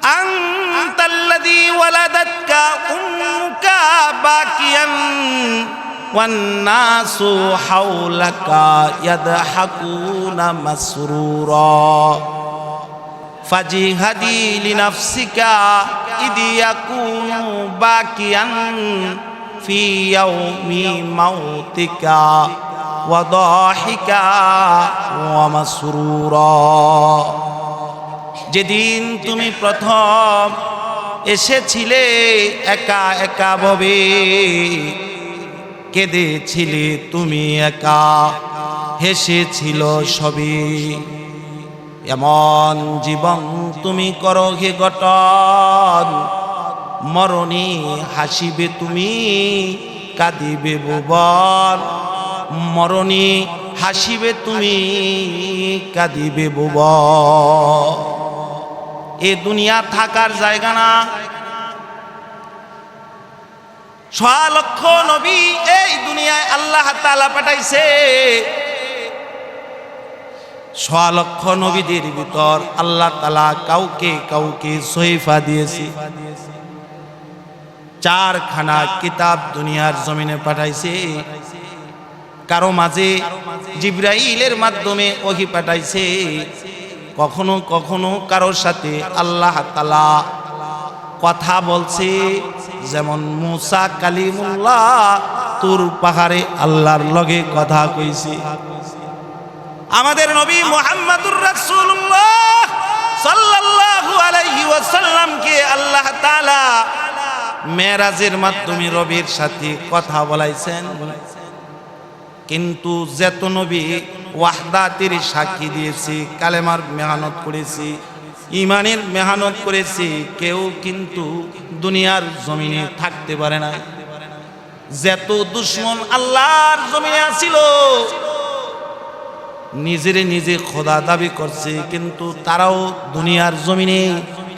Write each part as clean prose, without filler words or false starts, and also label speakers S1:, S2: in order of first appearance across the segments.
S1: আনতাল্লাযী ওয়ালাদাতকা উম্মুকা বাকিয়ান one নাসু হাওলাকা ইয়াদহাকুনা মাসরুরা ফাজিহাদি লিনাফসিকা Eid ইয়াকুনু বাকিয়ান ফি ইয়াউমি মাউতিকা ওয়া দাহিকা ওয়া মাসরুরা। যেদিন তুমি প্রথম এসেছিলে একা একা ভাবে কেঁদেছিলে তুমি একা, হেসেছিল সবে। এমন জীবন তুমি করো হে গঠন, মরণে হাসিবে তুমি কাঁদিবে ভুবন। মরণে হাসিবে তুমি কাঁদিবে ভুবন। এ দুনিয়া থাকার জায়গা না। 6 লক্ষ নবী এই দুনিয়ায় আল্লাহ তাআলা পাঠাইছে। 6 লক্ষ নবীদের ভিতর আল্লাহ তাআলা কাউকে কাউকে সহিফা দিয়েছে। 4খানা কিতাব দুনিয়ার জমিনে পাঠাইছে। কারো মাঝে জিবরাইলের মাধ্যমে ওহী পাঠাইছে। কখনো কখনো কারোর সাথে আল্লাহ তাআলা কথা বলছে, যেমন মুসা কালিমুল্লাহ তুর পাহাড়ে আল্লাহর লগে কথা কইছে। আমাদের নবী মুহাম্মদুর রাসূলুল্লাহ সাল্লাল্লাহু আলাইহি ওয়াসাল্লামকে আল্লাহ তাআলা মেরাজের মাধ্যমে রবের সাথে কথা বলাইছেন। কিন্তু যত নবী ওয়াহদাতের সাক্ষী দিয়েছে, কালেমার মেহনত করেছে, ইমানের মেহনত করেছে, কেউ কিন্তু দুনিয়ার জমিনে থাকতে পারে না। যত দুশ্মন আল্লাহর জমিনে আছিল নিজের নিজে খোদা দাবি করছে, কিন্তু তারাও দুনিয়ার জমিনে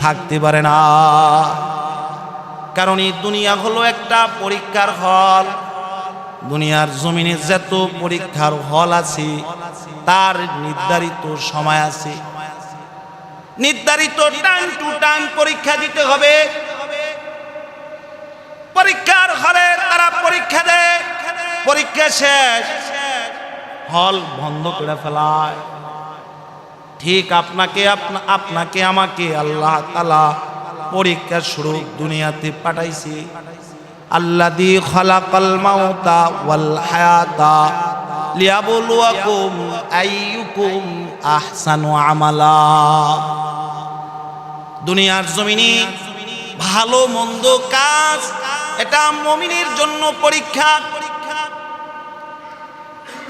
S1: থাকতে পারে না। কারণ এই দুনিয়া হলো একটা পরীক্ষার হল। দুনিয়ার জমিনে যত পরীক্ষার হল আছে তার নির্ধারিত সময় আছে, নির্ধারিত টাইম টু টাইম পরীক্ষা দিতে হবে। পরীক্ষার হলে তারা পরীক্ষা দেয়, পরীক্ষা শেষ হল বন্ধ করে ফেলায়। ঠিক আপনাকে আমাকে আল্লাহ তাআলা পরীক্ষা শুরু দুনিয়াতে পাঠাইছে। আল্লাযী খালাকাল মাউতা ওয়াল হায়াতা লিয়াবলুয়াকুম আইয়ুকুম আহসানু আমালা। দুনিয়ার জমিনে ভালো মন্দ কাজ এটা মুমিনের জন্য পরীক্ষা।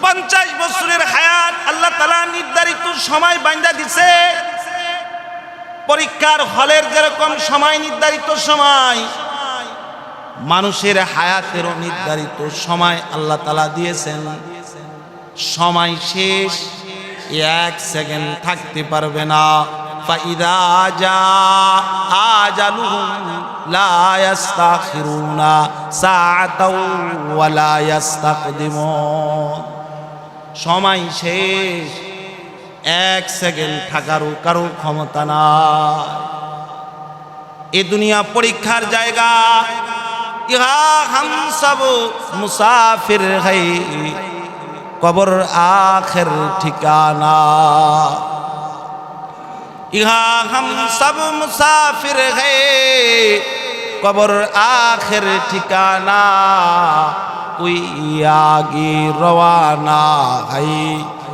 S1: 50 বছরের হায়াত আল্লাহ তাআলা নির্ধারিত সময় বাঁধা দিছে। পরীক্ষার হলের যেরকম সময় নির্ধারিত সময়, মানুষের হায়াতেরও নির্ধারিত সময় আল্লাহ তাআলা দিয়েছেন। সময় শেষ, 1 সেকেন্ড থাকতে পারবে না। ফাইদা জা আজালুহুম লা ইস্তাখিরুনা সাআতাও ওয়া লা ইস্তাকদিমুন। সময় শেষ, 1 সেকেন্ড থাকারও কারো ক্ষমতা নাই। এ দুনিয়া পরীক্ষার জায়গা। ইহা হাম সব মুসাফির হ্যায়, কবর আখির ঠিকানা। ইহা হাম সব মুসাফির হ্যায়, কবর আখির ঠিকানা। कोई आगे रवाना है,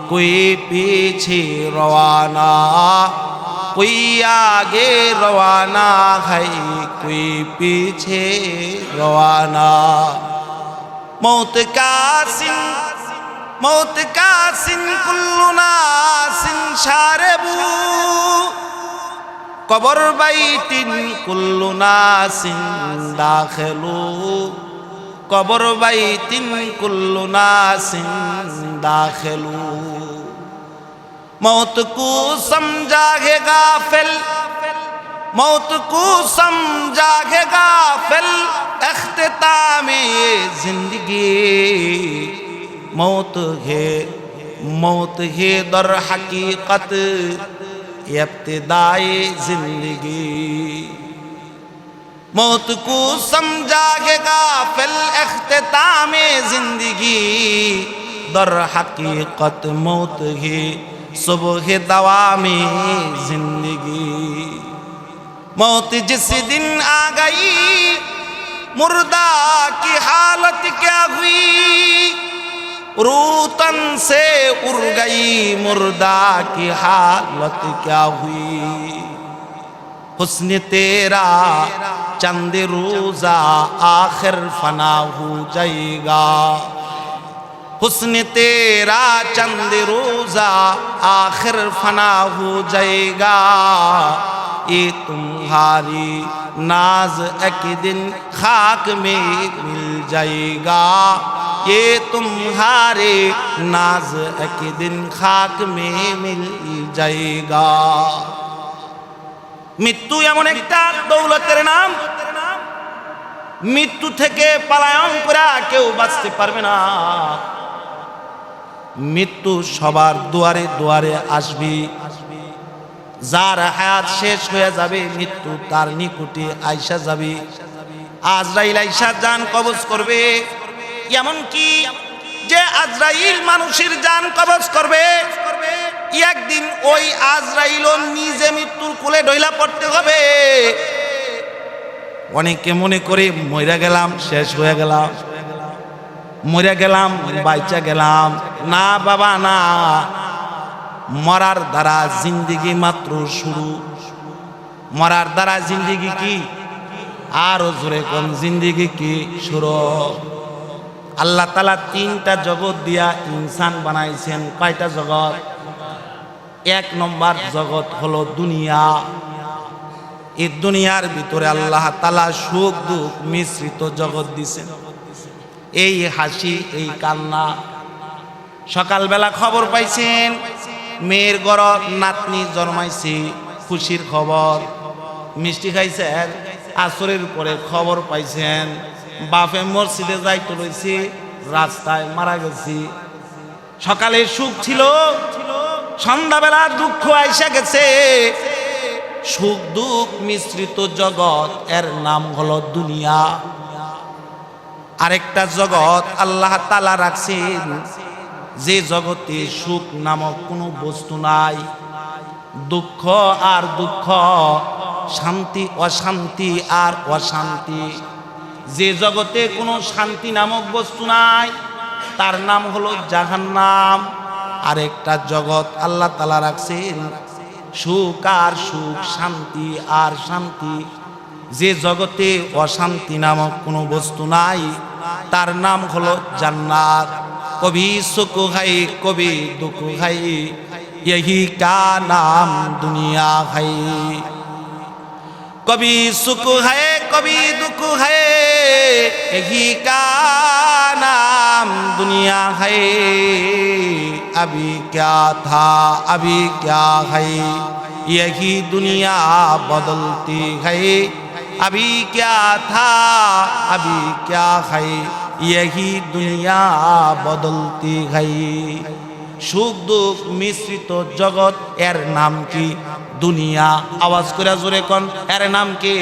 S1: कोई पीछे रवाना। कोई आगे रवाना है, कोई पीछे रवाना। मौत का सिन कुल्लु नासिन शारबू। कबर बैतिन कुल्लु नासिन दाखिलू। कबर बैतिन कुल्लु नासिन दाखिलू। मौत को समझा है गाफिल, मौत को समझा है गाफिल। इख्तिताम ये जिंदगी मौत है दर हकीकत। इब्तिदाए जिंदगी मौत को समझाएगा फिल इख्तितामे जिंदगी दर हकीकत मौत ही सुबह दवामे जिंदगी मौत जिस दिन आ गई मुर्दा की हालत क्या हुई रूह तन से उड़ गई मुर्दा की हालत क्या हुई हुस्न तेरा चंद रोजा आखिर फना हो जाएगा हुस्न तेरा चंद रोजा आखिर फना हो जाएगा ये तुम्हारी नाज एक दिन खाक में मिल जाएगा ये तुम्हारे नाज एक दिन खाक में मिल जाएगा মৃত্যু এমন একটা দৌলতের নাম মৃত্যু থেকে পলায়ন করে কেউ বাঁচতে পারবে না মৃত্যু সবার দুয়ারে দুয়ারে আসবে যার হায়াত শেষ হয়ে যাবে মৃত্যু তার নিকটে আইসা যাবে আজরাইল আইসা জান কবজ করবে এমন কি যে আজরাইল মানুষের জান কবজ করবে একদিন ওই আজরাইলও নিজে মৃত্যুর কোলে ডইলা পড়তে হবে অনেকে মনে করে মইরা গেলাম শেষ হয়ে গেলাম মইরা গেলাম বাইচা গেলাম না বাবা না মরার দ্বারা জিন্দেগি মাত্র শুরু মরার দ্বারা জিন্দেগি কি আর জোরে কোন জিন্দেগি কি শুরু আল্লাহ তাআলা তিনটা জগৎ দিয়া ইনসান বানাইছেন কয়টা জগৎ এক নম্বর জগৎ হলো দুনিয়া এই দুনিয়ার ভিতরে আল্লাহ তাআলা সুখ দুঃখ মিশ্রিত জগৎ দিয়েছেন এই হাসি এই কান্না সকালবেলা খবর পাইছেন মেয়ের ঘর নাতনি জন্মাইছে খুশির খবর মিষ্টি খাইছেন আসরের পরে খবর পাইছেন বাপে মসজিদে যাইতে রয়েছে রাস্তায় মারা গেছে সকালে সুখ ছিল সন্ধ্যাবেলা দুঃখ আইসা গেছে সুখ দুঃখ মিশ্রিত জগৎ এর নাম হলো দুনিয়া আরেকটা জগৎ আল্লাহ তাআলা রাখছেন যে জগতে সুখ নামক কোনো বস্তু নাই দুঃখ আর দুঃখ শান্তি অশান্তি আর অশান্তি যে জগতে কোনো শান্তি নামক বস্তু নাই তার নাম হলো জাহান্নাম আরেকটা জগৎ আল্লাহ তাআলা রাখছেন সুখ আর সুখ শান্তি আর শান্তি যে জগতে অশান্তি নামক কোনো বস্তু নাই তার নাম হলো জান্নাত কবি সুখ হাই কবি দুঃখ হাই यही का नाम दुनिया है कभी सुख है कभी दुख है यही का नाम दुनिया है अभी क्या था अभी क्या है यही दुनिया बदलती है अभी क्या था अभी क्या है यही दुनिया बदलती है সুখ দুঃখ মিশ্রিত জগৎ এর নাম কি দুনিয়া আওয়াজ করে জোরে কোন এর নাম কি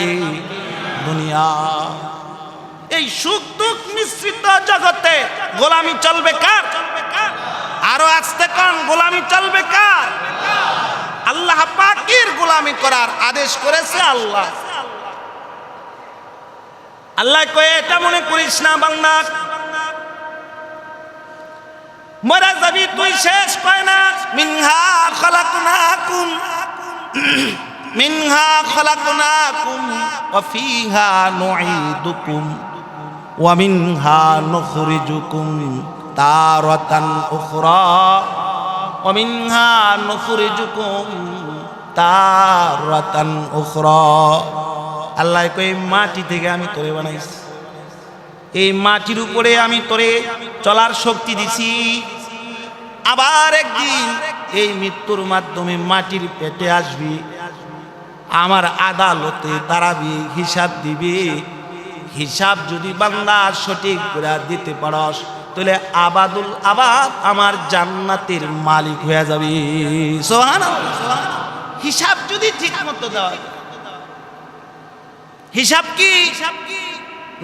S1: দুনিয়া এই সুখ দুঃখ মিশ্রিত জগতে গোলামি চলবে কার আরো আস্তে কোন গোলামি চলবে কার আল্লাহ পাকের গোলামি করার আদেশ করেছে আল্লাহ আল্লাহ কয় এটা মনে করিস না বান্দা মরা যাবি তুই শেষ পায় না মিনহা খলাকনাকুম ওয়া ফিহা নুঈদুকুম ওয়া মিনহা নুখরিজুকুম তারাতান উখরা ওয়া মিনহা নুখরিজুকুম তারাতান উখরা আল্লাহ কই মাটি থেকে আমি তোরে বানাইছি এই মাটির উপরে আমি তোরে চলার শক্তি দিছি আবার একদিন এই মৃত্যুর মাধ্যমে মাটির পেটে আসবি আমার আদালতে দাঁড়াবি হিসাব দিবি হিসাব যদি বান্দা সঠিক করে দিতে পারস তাহলে আবাদুল আবাদ আমার জান্নাতের মালিক হয়ে যাবি সুবহানাল্লাহ হিসাব যদি ঠিক মতো দেওয়া যায়। হিসাব কি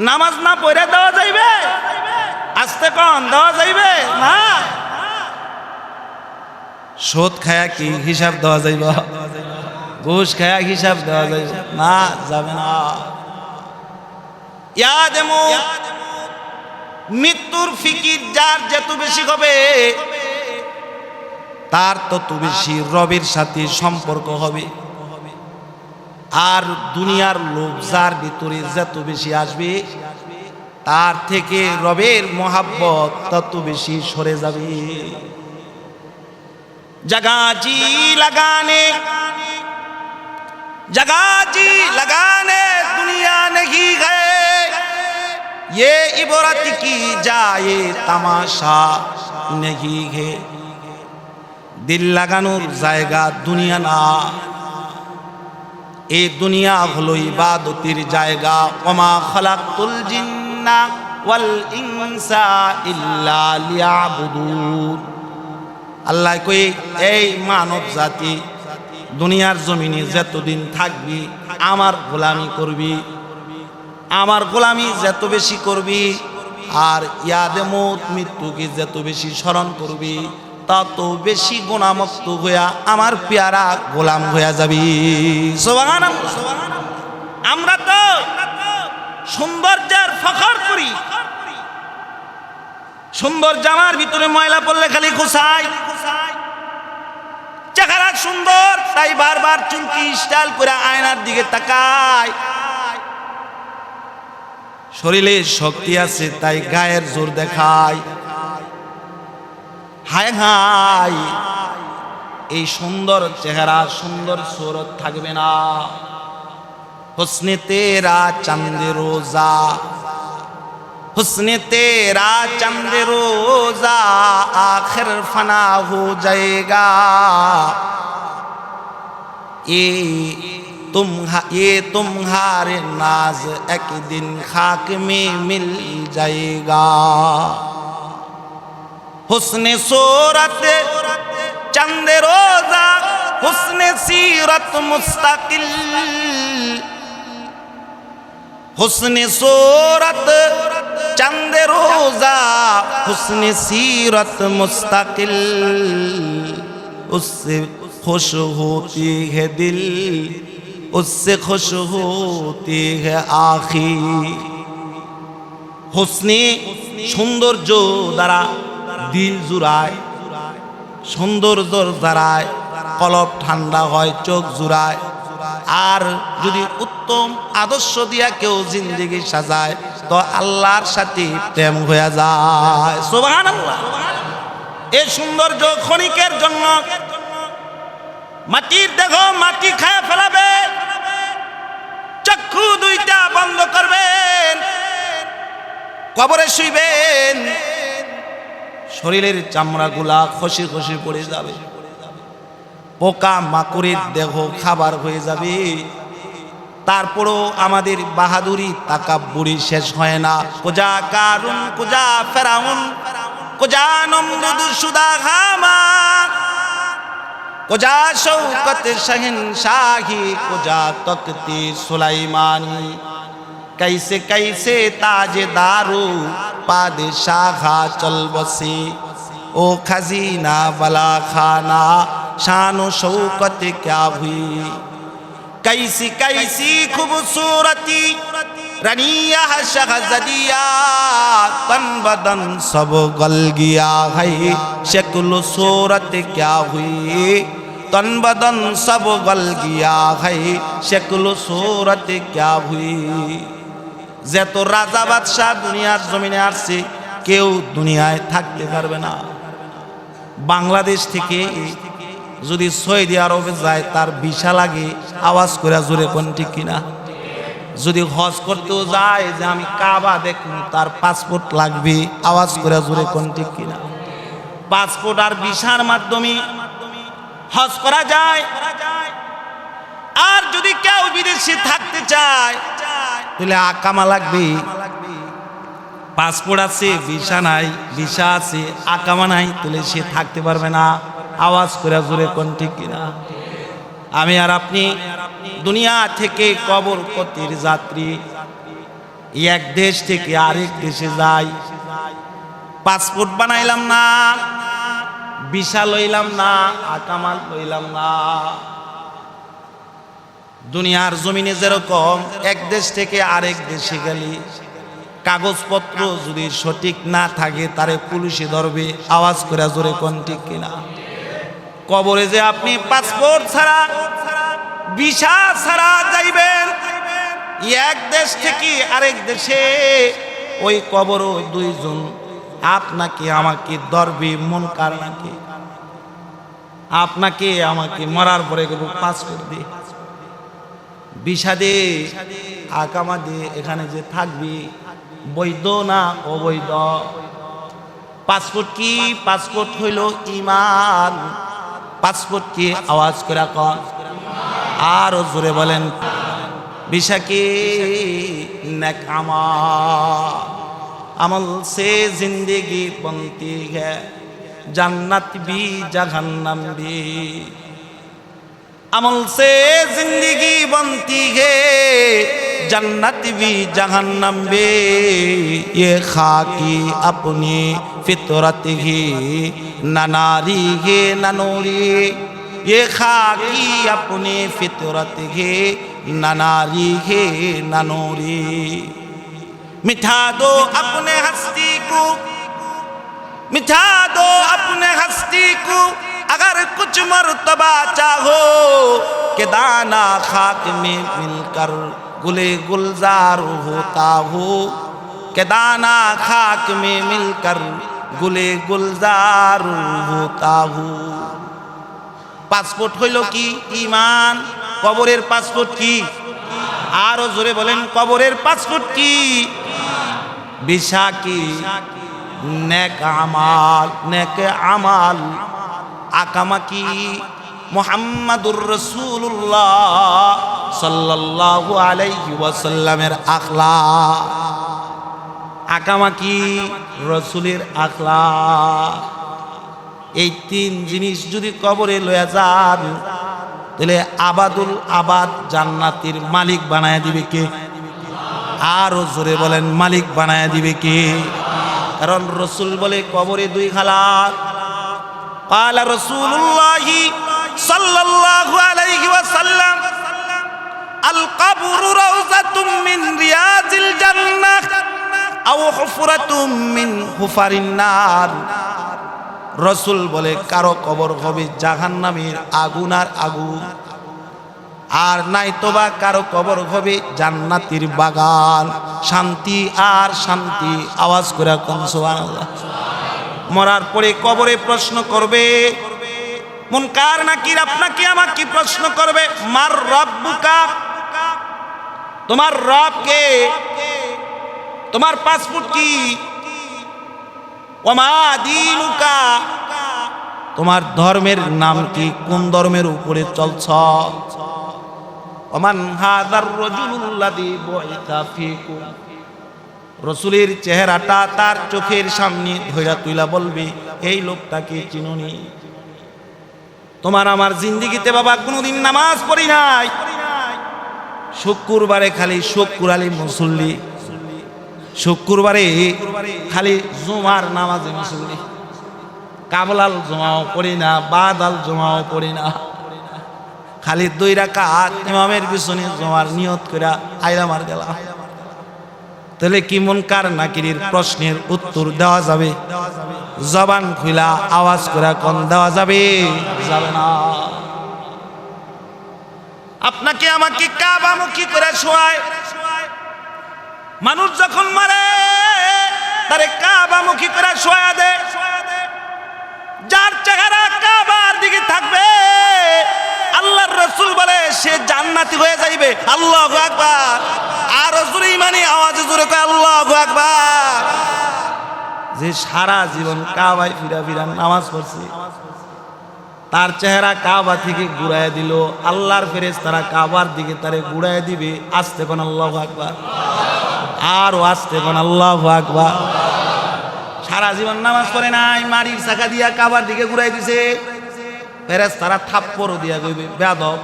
S1: নামাজ না পড়ে দেওয়া যাইবে? আস্তে কোন দেওয়া যাইবে না। সুদ খায়া কি হিসাব দেওয়া যাইব? ঘুষ খায়া হিসাব দেওয়া যাইবে না, যাবে না। মৃত্যুর ফিকির যার যত বেশি হবে তার তত বেশি রবের সাথে সম্পর্ক হবে। আর দুনিয়ার লোভ যার ভিতরে যত বেশি আসবে তার থেকে রবের মোহাব্বত তত বেশি সরে যাবে। জগাজি लगाने दुनिया नहीं गए, ये इबरत की जाए तमाशा नहीं है। दिल লাগানোর জায়গা দুনিয়া না, এই দুনিয়া হলো ইবাদতের জায়গা। ওমা খালাকতুল জিন্না ওয়াল ইনসা ইল্লা লিয়াবুদুন। আল্লাহ কই এই মানব জাতি দুনিয়ার জমিনে যতদিন থাকবি আমার গোলামি করবি, আমার গোলামি যত বেশি করবি আর ইয়াদে মউত মৃত্যুকে যত বেশি স্মরণ করবি তত বেশি গুনাহমুক্ত হইয়া আমার পেয়ারা গোলাম হইয়া যাবি। সুবহানাল্লাহ। আমরা তো সৌন্দর্যের ফখর করি, সুন্দর জামার ভিতরে ময়লা পড়লে খালি খোসাই। চেহারা সুন্দর তাই বারবার চুমকি স্টাইল করে আয়নার দিকে তাকায়। শরীরে শক্তি আছে তাই গায়ের জোর দেখায়। হায় হায়, এই সুন্দর চেহারা সুন্দর সুরত থাকবে না। হুসনে তেরা চাঁদে রোজা, হুসনে তেরা চাঁদে রোজা आखिर फना हो जाएगा। ये तुम्हारे नाज एक दिन खाक में मिल जाएगा। हुस्ने सूरत चंदे रोजा हुस्ने सीरत मुस्तकिल, हुस्ने सूरत चंदे रोजा हुस्ने सीरत मुस्तकिल, उससे खुश होती है दिल, उससे खुश होती है आखिर। हुस्ने সৌন্দর্য দ্বারা দিল জুড়ায়, সৌন্দর্যর দ্বারায় কলব ঠান্ডা হয়, চোখ জুড়ায়। আর যদি উত্তম আদর্শ দিয়া কেউ জিন্দেগি সাজায় তো আল্লাহর সাথে প্রেম হয়ে যায়। সুবহানাল্লাহ। এই সৌন্দর্য ক্ষণিকের জন্য। মাটির দেহ মাটি খায় ফেলাবে, চক্ষু দুইটা বন্ধ করবেন, কবরে শুইবেন, শরীরের চামড়াগুলা খসে খসে পড়ে যাবে, পোকা মাকড়ের দেহ খাবার হয়ে যাবে। তারপরও আমাদের বাহাদুরি তাকাব্বুরি শেষ হয় না। কোজা কারুন কোজা ফেরাউন কোজা নমরুদ সুদা হামা কোজা শৌকত শহনশাহি কোজা তকতি সুলাইমানি, कैसे कैसे ताजदारू पादशाहा चल बसे, ओ खजीना बला खाना शानो शौकत क्या हुई। कैसी कैसी खूबसूरती रनिया शहज़दिया, तन बदन सब गल गया है, शक्ल सूरत क्या हुई। तन बदन सब गल गया है, शक्ल सूरत क्या हुई। যত রাজা বাদশাহ দুনিয়ার জমিনে আসছে কেউ দুনিয়ায় থাকতে পারবে না। বাংলাদেশ থেকে যদি সৌদি আরবে যায় তার ভিসা লাগে, আওয়াজ করে জোরে কোন ঠিক কিনা। যদি হজ করতেও যায় যে আমি কাবা দেখুন তার পাসপোর্ট লাগবে, আওয়াজ করে জোরে কোন ঠিক কিনা। পাসপোর্ট আর ভিসার মাধ্যমে হজ করা যায়। আর যদি কেউ বিদেশে থাকতে চায় তাহলে আকামা লাগবে। পাসপোর্ট আছে ভিসা নাই, ভিসা আছে আকামা নাই, তাহলে সে থাকতে পারবে না। আওয়াজ করে জোরে কোন ঠিক কিনা। আমি আর আপনি দুনিয়া থেকে কবর কতির যাত্রী, এক দেশ থেকে আরেক দেশে যাই, পাসপোর্ট বানাইলাম না, ভিসা লইলাম না, আকামাল লইলাম না। দুনিয়ার জমিনে যেরকম এক দেশ থেকে আরেক দেশে গেলি কাগজপত্র যদি সঠিক না থাকে তারে পুলিশে ধরবে, আওয়াজ করে জোরে কোন ঠিক কিনা? কবরে যে আপনি পাসপোর্ট ছাড়া ভিসা ছাড়া যাইবেন এক দেশ থেকে আরেক দেশে, ওই কবরও দুইজন আপনাকে আমাকে ধরবে। মুনকার নাকি আপনাকে আমাকে মরার পরে পাসপোর্ট দিয়ে ভিসা দে আকামা দিয়ে এখানে যে থাকবি বৈধ না অবৈধ? পাসপোর্ট কি? পাসপোর্ট হইল ঈমান। পাসপোর্ট কি? আওয়াজ করে কন আর জোরে বলেন। ভিসা কি? नेक अमल से जिंदगी बनती है, जन्नत भी जहन्नम भी। अमल से जिंदगी बनती है, जन्नत भी जहन्नम भी। ये खाकी अपनी फितरत ही, न नारी है न नूरी। ये खाकी अपनी फितरत है, न नारी है न नूरी। मिठा दो अपने हस्ती को, मिठा दो अपने हस्ती को, अगर कुछ मर्तबा चाहो कि दाना खाक में मिलकर गुले गुलजार होता हो। कि दाना खाक में मिलकर गुले गुलजार होता हो। पासपोर्ट হইল কি? ঈমান। কবরের পাসপোর্ট কি? আরো জোরে বলেন, কবরের পাসপোর্ট কি? ভিসা কি? নেক আমাল। নেক আমাল। আকামা কি? মুহাম্মাদুর রাসূলুল্লাহ সাল্লাল্লাহু আলাইহি ওয়াসাল্লামের আখলাক। আকামা কি? রাসূলের আখলাক। এই তিন জিনিস যদি কবরে লয়া যান তাহলে আবাদুল আবাদ জান্নাতের মালিক বানায় দিবে কে? আরো জোরে বলেন, মালিক বানায় দিবে কে? কারণ রাসূল বলে কবরে দুই হালাত। قال رسول الله صلى الله عليه وسلم القبر روضة من رياض الجنة أو حفرة من حفر النار। রাসূল বলে কারো কবর হবে জাহান্নামের আগুন আর আগুন, আর নাই তোবা কারো কবর হবে জান্নাতের বাগান, শান্তি আর শান্তি। আওয়াজ করে কোন সুবহানাল্লাহ। মরার পরে কবরে প্রশ্ন করবে, মুনকার নাকির আপনাকে আমাকে প্রশ্ন করবে, মার রব্বুকা, তোমার রব কে? তোমার পাসপোর্ট কি? ওমা দীনুকা, তোমার ধর্মের নাম কি? কোন ধর্মের উপরে চলছ? ওমান হাযার রাজুলুল্লাযী বুইসা ফীকুম। রাসূলের চেহারাটা তার চোখের সামনে ধইরা তুইলা বলবে, এই লোকটাকে চিনুনি? তোমার আমার জিন্দেগিতে বাবা কোনোদিন নামাজ পড়ি নাই, শুক্রবারে খালি শুক্রালি মুসল্লি, শুক্রবারে খালি জুমার নামাজে মুসল্লি, কাবলাল জুমাও পড়ি না, বাদাল জুমাও পড়ি না, খালি 2 রাকাত ইমামের পিছনে জুমার নিয়ত করে আইলাম আর গেলাম। তাহলে কি মুনকার নাকিরের প্রশ্নের উত্তর দেওয়া যাবে? জবান খুলা আওয়াজ করে কোন দেওয়া যাবে? যাবে না। আপনাকে আমাকে কাবামুখী করে শোয়ায়। মানুষ যখন মারে তারে কাবামুখী করে শোয়া দেয়। যার চেহারা কাবার দিকে থাকবে আল্লাহর রাসূল বলে সে জান্নাতি হয়ে যাইবে। আল্লাহু আকবার। আর জোরে ইমানি আওয়াজে জোরে কয় আল্লাহু আকবার। যে সারা জীবন কাবায় ফিরা ফিরা নামাজ পড়ছে, তার চেহারা কাবা থেকে ঘুরায় দিল, আল্লাহর ফেরেশতারা কাবার দিকে তারে ঘুরায় দিবে। আস্তে কোন আল্লাহু আকবার, আর আস্তে কোন আল্লাহু আকবার। সারা জীবন নামাজ পড়ে নাই, মারির চাকা দিয়া কাবার দিকে ঘুরাই দিছে, ফেরেশতারা থাপ্পড় দিয়া কইবে বেয়াদব,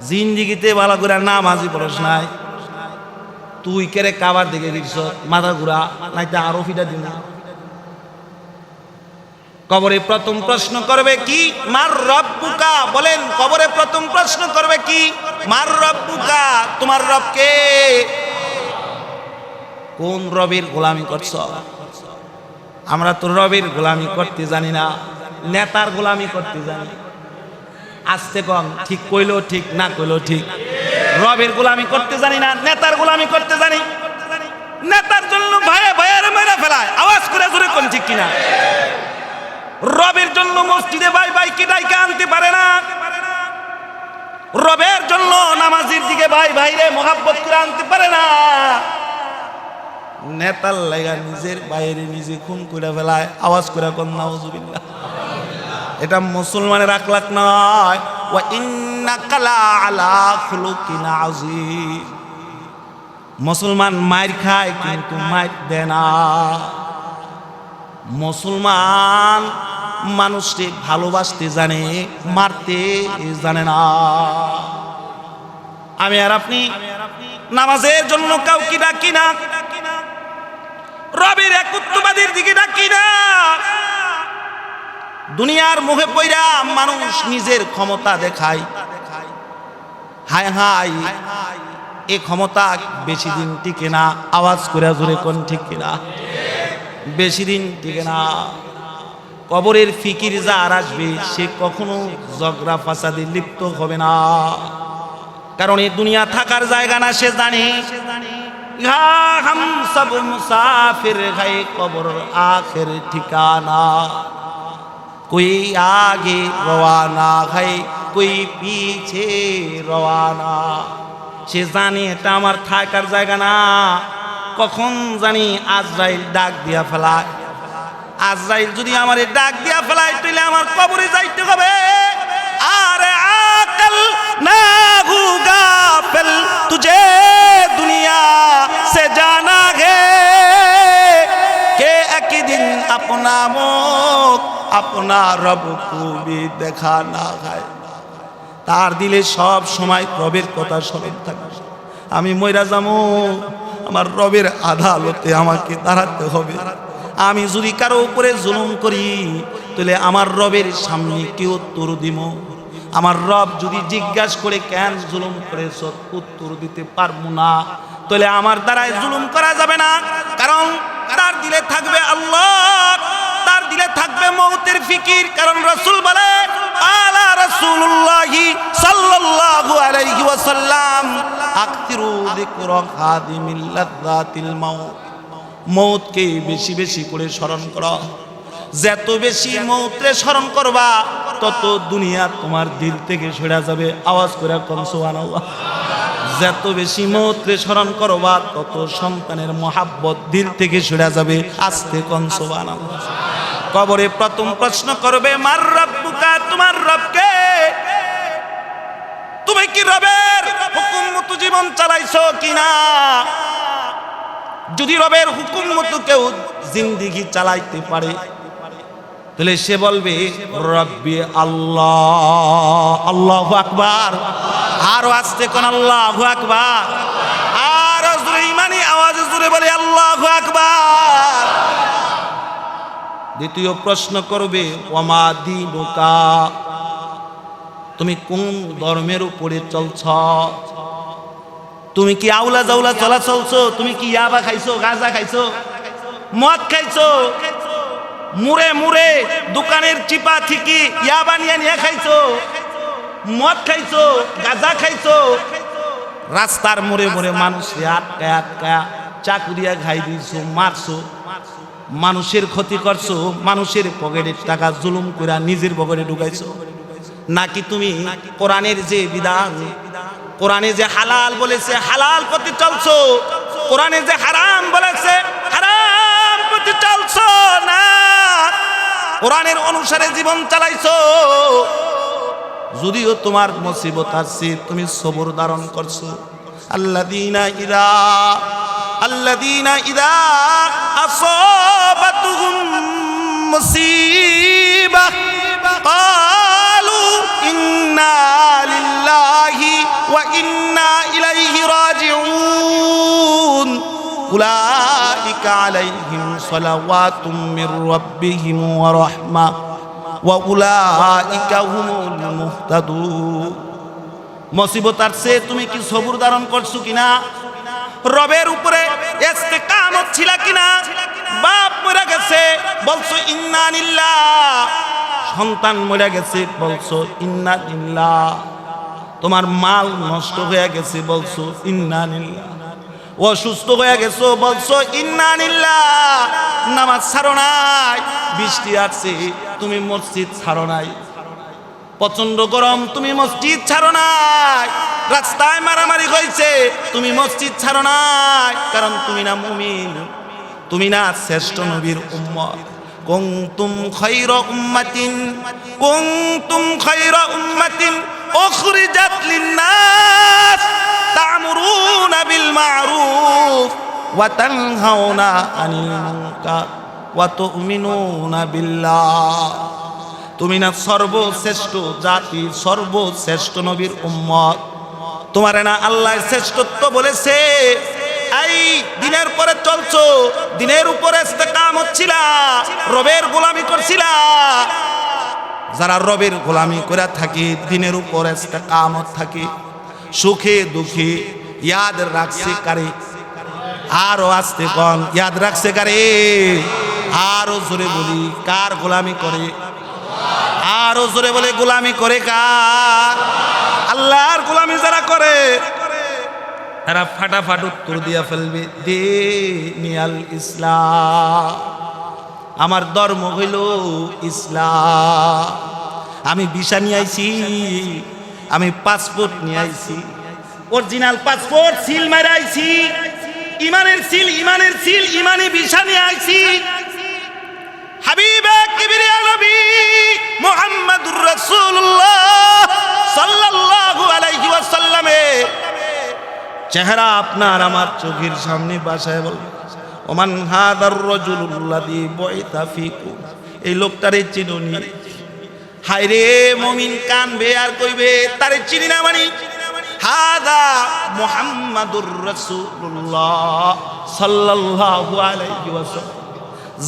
S1: জিন্দিগিতে ভালো করে নামাজি পড়স নাই, তুই কেরে কাবার দিকে গেছ মাথা ঘুরা নাইতে আরো ফিটা দিন। কবরে প্রথম প্রশ্ন করবে কি? মার রব্বুকা। বলেন, কবরে প্রথম প্রশ্ন করবে কি? মার রব্বুকা, তোমার রব কে? কোন রবের গোলামি করছ? আমরা তো রবের গোলামি করতে জানি না, নেতার গোলামি করতে জানি। আসতে কম, ঠিক কইলো ঠিক, না কইলো ঠিক। রবের গোলামি করতে জানি না, নেতার গোলামি করতে জানি। নেতার জন্য ভাইয়ে ভাইয়ের মেরে ফেলায়, আওয়াজ করে জোরে কোন ঠিক কিনা? রবের জন্য মসজিদে ভাই ভাইকে ডাইকে আনতে পারে না। রবের জন্য নামাজির দিকে ভাই ভাইরে মোহাব্বত করে আনতে পারে না। নেতার লাগা নিজের বাইরে নিজে খুন করে ফেলায়, আওয়াজ করে কোন নাউজুবিল্লাহ। এটা মুসলমানের আখলাক নয়। ওয়া ইন্নাকা লা আলা খুলুকিন আযীম। মুসলমান মার খায় কিন্তু মার দেয় না। মুসলমান মানুষকে ভালোবাসতে জানে, মারতে জানে না। আমি আর আপনি নামাজের জন্য কাউকে ডাকি না, রবের একত্ববাদের দিকে ডাকি না। দুনিয়ার মুখে পইরা মানুষ নিজের ক্ষমতা দেখায়। হায় হায়, এই ক্ষমতা বেশি দিন টিকে না। আওয়াজ করে জোরে কোন ঠিক কিনা? বেশি দিন টিকে না। কবরের ফিকির যার আসবে সে কখনো ঝগড়া ফাসাদে লিপ্ত হবে না, কারণ এই দুনিয়া থাকার জায়গা না, সে জানে। হাম সব মুসাফির গায়ে কবর আখের ঠিকানা, कोई आगे रवाना है कोई पीछे रवाना। সে জানি এটা আমার থাকার জায়গা না, কখন জানি আজরাইল ডাক দিয়া ফেলায়। আজরাইল যদি আমার ডাক দিয়া ফেলায় তাহলে আমার কবরে যাইতে হবে। আরে আকল না হু গাফিল তুঝে দুনিয়া সে জানা গে কে একদিন আপনা মুখ আপনা রব কো ভি দেখা না হয়। তার দিলে সব সময় রবের কথা স্মরণ থাকে। আমি মইরা যামু, আমার রবের আদালতে আমাকে দাঁড়াতে হবে। আমি যদি কারো উপরে জুলুম করি তাহলে আমার রবের সামনে কি উত্তর দিব? আমার রব যদি জিজ্ঞাসা করে কেন জুলুম করেছ, উত্তর দিতে পারবো না। তাহলে আমার দ্বারাই জুলুম করা যাবে না, কারণ তার দিলে থাকবে আল্লাহ, তার দিলে থাকবে মৌতের ফিকির। কারণ রাসূল বলে, আলা রাসূলুল্লাহি সাল্লাল্লাহু আলাইহি ওয়াসাল্লাম আকতিরু যিকরা খাদিমিল লাযাতিল মাউত। মৌতকে বেশি বেশি করে স্মরণ করো। যত বেশি মৌতরে স্মরণ করবা তত দুনিয়া তোমার দিল থেকে সরে যাবে। আওয়াজ করে কোন সুবহানাল্লাহ। যত বেশি মৌতরে স্মরণ করবা তত সন্তানের মোহাব্বত দিল থেকে সরে যাবে। আস্তে কোন সুবহানাল্লাহ। কবরে প্রথম প্রশ্ন করবে, মার রব্বুকা, তোমার রবকে? তুমি কি রবের হুকুম মতো জীবন চালাইছো কিনা? যদি রবের হুকুম মতো কেউ জিন্দেগি চালাইতে পারে তাহলে সে বলবে রব্বি আল্লাহ। আল্লাহু আকবার। আরো আস্তে কোন আল্লাহু আকবার। আরো জোরে ইমানি আওয়াজে জোরে বলে আল্লাহু আকবার। দ্বিতীয় প্রশ্ন করবে, ওয়ামা দীনুকা, তুমি কোন ধর্মের উপরে চলছ? তুমি কি আউলা জাউলা চলা চলছো? তুমি কি ইয়াবা খাইছো, গাঁজা খাইছো, মদ খাইছো, মুড়ে মুড়ে দোকানের চিপা থেকে ইয়াবা নিয়ে নিয়ে খাইছো, মদ খাইছো, গাঁজা খাইছো, রাস্তার মোড়ে মোড়ে মানুষকে আটকায় আটকায় চাকুরিয়া খাই দিয়েছো, মারছো, মানুষের ক্ষতি করছো, মানুষের পকেটের টাকা জুলুম করে নিজের পকেটে ঢুকাইছো? নাকি তুমি কোরআনের যে বিধান, কোরআনে যে হালাল বলেছে হালাল পথে চলছো, কোরআনে যে হারাম বলেছে হারাম পথে চলছো না, কোরআনের অনুসারে জীবন চালাইছো? যদিও তোমার মুসিবত আছে তুমি সবর ধারণ করছো। আল্লাযীনা ইযা আসাবাতুহুম মুসিবাহ ক্বালু ইন্না লিল্লাহি লিল্লাহি ওয়া ইন্না ইলাইহি রাজিউন উলাইকা আলাইহিম সালাওয়াতুম মির রাব্বিহিম ওয়া রাহমা ওয়া উলাইকা হুমুল মুহতাদুন। মুসিবত আসছে, তুমি কি সবুর ধারণ করছো কিনা? রবের উপরে ইস্তেকামত ছিল কিনা? বাপ মরে গেছে বলছো ইন্না লিল্লাহ, সন্তান মরে গেছে বলছো ইন্না লিল্লাহ, তোমার মাল নষ্ট হয়ে গেছে বলছো ইন্না লিল্লাহ, অসুস্থ হয়ে গেছো বলছো ইন্না লিল্লাহ, নামাজ ছাড়ো নাই, বৃষ্টি আসছে তুমি মসজিদ ছাড়ো নাই, প্রচন্ড গরম তুমি মসজিদ ছাড়ো নাই, রাস্তায় মারামারি হয়েছে তুমি মসজিদ ছাড়ো নাই, কারণ তুমি না মুমিন, তুমি না শ্রেষ্ঠ নবীর উম্মত। কুনতুম খায়রা উম্মাতিন উখরিজাত লিন-নাস তা'মুরুনা বিল মা'রুফ ওয়া তানহাউনা আনিল মুনকার ওয়া তু'মিনুনা বিল্লাহ। তুমি না সর্বশ্রেষ্ঠ জাতি, সর্বশ্রেষ্ঠ নবীর উম্মত, তোমার না আল্লাহ শ্রেষ্ঠত্ব বলেছে। এই দিনের পরে চলছো, দিনের উপরে ইস্তেকামত ছিলা, রবের গোলামি করছিলা। যারা রবের গোলামি করে থাকি, দিনের উপরে ইস্তেকামত থাকি, সুখে দুঃখে ইয়াদ রাখছে কারে? আরো আসতে কোন ইয়াদ রাখছে কারে? আরো জোরে বলি কার গোলামি করে? আরো জোরে বলে গোলামি করে কার? আল্লাহর গোলামি যারা করে তারা ফাটাফাট উত্তর দিয়া ফেলবে দীনিয়াল ইসলাম, আমার ধর্ম হইল ইসলাম। আমি ভিসা নিয়ে আইছি, আমি পাসপোর্ট নিয়ে আইছি, অরিজিনাল পাসপোর্ট সিল মারা আইছি, ইমানের সিল, ইমানি ভিসা নিয়ে আইছি। হাবিবে কিবরিয়া নবী মুহাম্মদুর রাসূলুল্লাহ সাল্লাল্লাহু আলাইহি ওয়াসাল্লামের চেহারা আপনার আমার চোখের সামনে বাসায় বলবে, ওমান হাদার রাজুলুল্লাযী বুইতা ফীকুম, এই লোকটারে চিনুনি? হায়রে মুমিন কানবে আর কইবে তারে চিনি না, মানে হাদা মুহাম্মাদুর রাসূলুল্লাহ সাল্লাল্লাহু আলাইহি ওয়াসাল্লাম,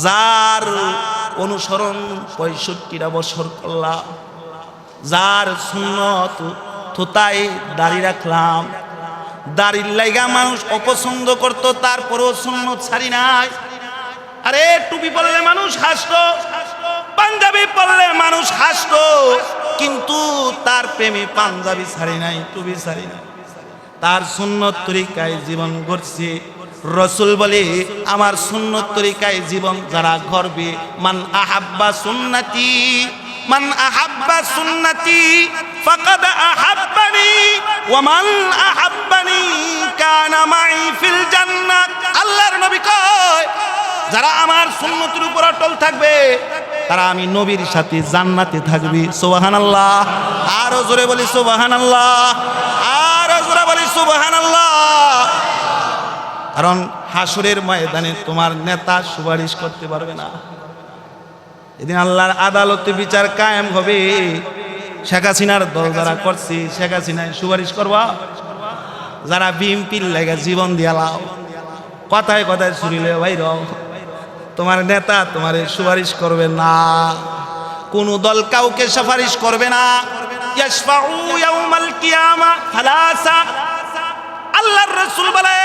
S1: যার অনুসরণ 65টা বছর করলাম, যার সুন্নত থোতায় দাড়ি রাখলাম, দাড়ির লাইগা মানুষ অপছন্দ করত, তারপরেও সুন্নত ছাড়ি নাই। আরে টুপি পরলে মানুষ হাসতো, পাঞ্জাবি পরলে মানুষ হাসতো, কিন্তু তার প্রেমে পাঞ্জাবি ছাড়ি নাই, টুপি ছাড়ি নাই, তার সুন্নত তরিকায় জীবন গড়ছে। রসুল বলে আমার সুন্নত তরিকায় জীবন যারা গড়বে, মান আহাব্বা সুন্নতি, মান আহাব্বা সুন্নতি ফাকাদ আহাব্বানি ওয়া মান আহাব্বানি কানা মাই ফিল জান্নাত। আল্লাহর নবী কয় যারা আমার সুন্নতের উপর অটল থাকবে তারা আমি নবীর সাথে জান্নাতে থাকবে। সুবহানাল্লাহ, আরো জোরে বলি সুবহানাল্লাহ, আরো জোরে বলি সুবহানাল্লাহ। কারণ হাসরের ময়দানে তোমার নেতা সুপারিশ করতে পারবে না, এদিন আল্লাহর আদালতে বিচার কায়েম হবে। শেখ হাসিনার দল যারা করছে, শেখ হাসিনায় সুপারিশ করবা? যারা বিএনপির লাগে জীবন দিয়ালাও, কথায় কথায় শুনিলে বাইর, তোমার নেতা তোমারে সুপারিশ করবে না, কোন দল কাউকে সুপারিশ করবে না। ইয়াশফাউ ইয়াউমাল কিয়ামা সালাসা, আল্লাহর রাসূল বলে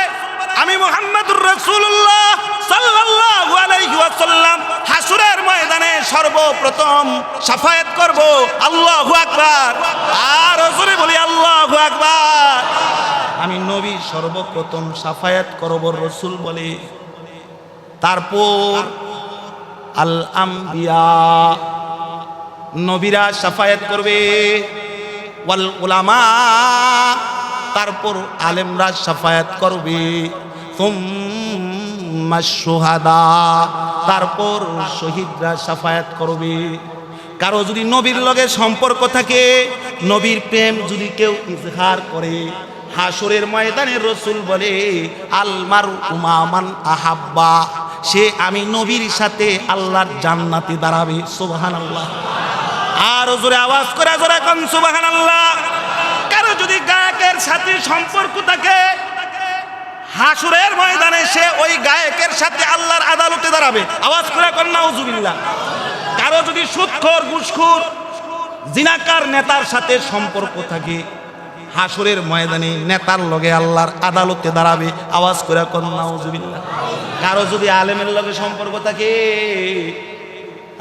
S1: আমি মুহাম্মদুর রাসূলুল্লাহ সাল্লাল্লাহু আলাইহি ওয়াসাল্লাম হাসরের ময়দানে সর্বপ্রথম শাফায়াত করব। আল্লাহু আকবার, আর জোরে বলি আল্লাহু আকবার। আমি নবী সর্বপ্রথম শাফায়াত করব, রাসূল বলে। তারপর আল আম্বিয়া, নবীরা শাফায়াত করবে, ওয়াল উলামা, তারপর আলেমরা শাফায়াত করবে, সুম্মা শুহাদা, তারপর শহীদরা শাফায়াত করবে। কারো যদি নবীর লগে সম্পর্ক থাকে, নবীর প্রেম যদি কেউ ইজহার করে, হাসরের ময়দানে রাসূল বলে আল মারউ মা মান আহাব্বা, সে আমি নবীর সাথে আল্লাহর জান্নাতে দাঁড়াবে। সুবহানাল্লাহ, আর জোরে আওয়াজ করে জোরে কোন সুবহানাল্লাহ। কারো যদি গায়কের সাথে সম্পর্ক থাকে, হাসুরের ময়দানে সে ওই গায়কের সাথে আল্লাহর আদালতে দাঁড়াবে। আওয়াজ করে কর নাউজুবিল্লাহ। কারো যদি সুদখোর, ঘুষখোর, জিনাকার নেতার সাথে সম্পর্ক থাকে, হাসুরের ময়দানে নেতার লগে আল্লাহর আদালতে দাঁড়াবে। আওয়াজ করে কর নাউজুবিল্লাহ। কারো যদি আলেমের লগে সম্পর্ক থাকে,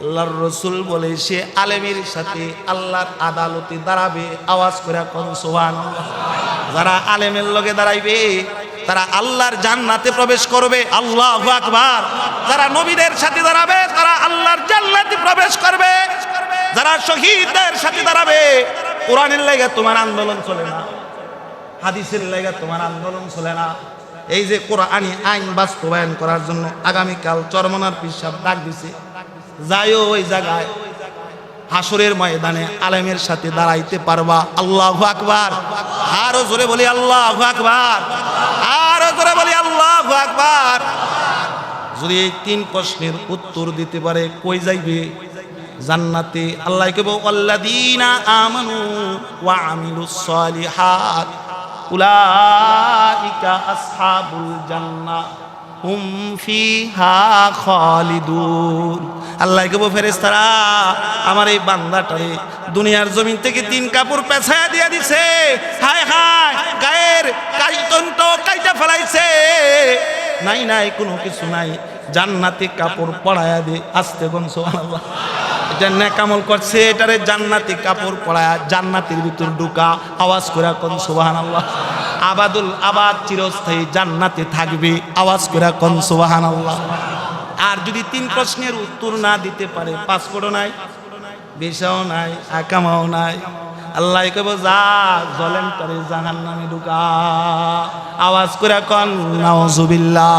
S1: আল্লাহর রাসূল বলে সে আলেমের সাথে আল্লাহর আদালতে দাঁড়াবে। আওয়াজ করে কোন সুবহানাল্লাহ। যারা আলেমের লগে দাঁড়াইবে তারা আল্লাহর জান্নাতে প্রবেশ করবে। আল্লাহু আকবার। যারা নবীদের সাথে দাঁড়াবে তারা আল্লাহর জান্নাতে প্রবেশ করবে। যারা শহীদদের সাথে দাঁড়াবে, কোরআনের লাগা তোমার আন্দোলন চলে না, হাদিসের লাগা তোমার আন্দোলন চলে না। এই যে কোরআনী আইন বাস্তবায়ন করার জন্য আগামীকাল চরমনার পীর সাহেব ডাক দিছে, যাইও ওই জায়গায় হাসরের ময়দানে আলেমের সাথে দাঁড়াইতে পারবা। আল্লাহু আকবার। আরো জোরে বলি আল্লাহু আকবার। আরো জোরে বলি আল্লাহু আকবার। যদি এই 3 প্রশ্নের উত্তর দিতে পারে, কই যাইবে? জান্নাতে। আল্লাহ কইব আল্লাযীনা আমানু ওয়া আমিলুস সালিহাত উলাইকা আসহাবুল জান্নাহ হুম ফিহা খালিদুন। আল্লাহ কইব ফেরেশতারা আমার এই বান্দাটারে দুনিয়ার জমিন থেকে 3 কাপড় পেছায়া দিয়া দিছে। হায় হায়, গায়ের কাইতন্ত কাইটা ফেলাইছে, নাই কোনো কিছু নাই, জান্নাতি কাপড় পরায়া দে। আস্তে কোন সুবহানাল্লাহ। এটা নেকামল করছে, এটারে জান্নাতি কাপড় পরায়া জান্নাতের ভিতর ঢুকা। আওয়াজ করে কোন সুবহানাল্লাহ। আবাদুল আবাদ চিরস্থায়ী জান্নাতে থাকবে। আওয়াজ করে কোন সুবহানাল্লাহ। আর যদি 3 প্রশ্নের উত্তর না দিতে পারে, পাসপোর্টও নাই, ভিসাও নাই, আকামাও নাই, আল্লাহ কইব যা জলেন করে জাহান্নামে ঢুকা। আওয়াজ করে কোন নাউজুবিল্লাহ।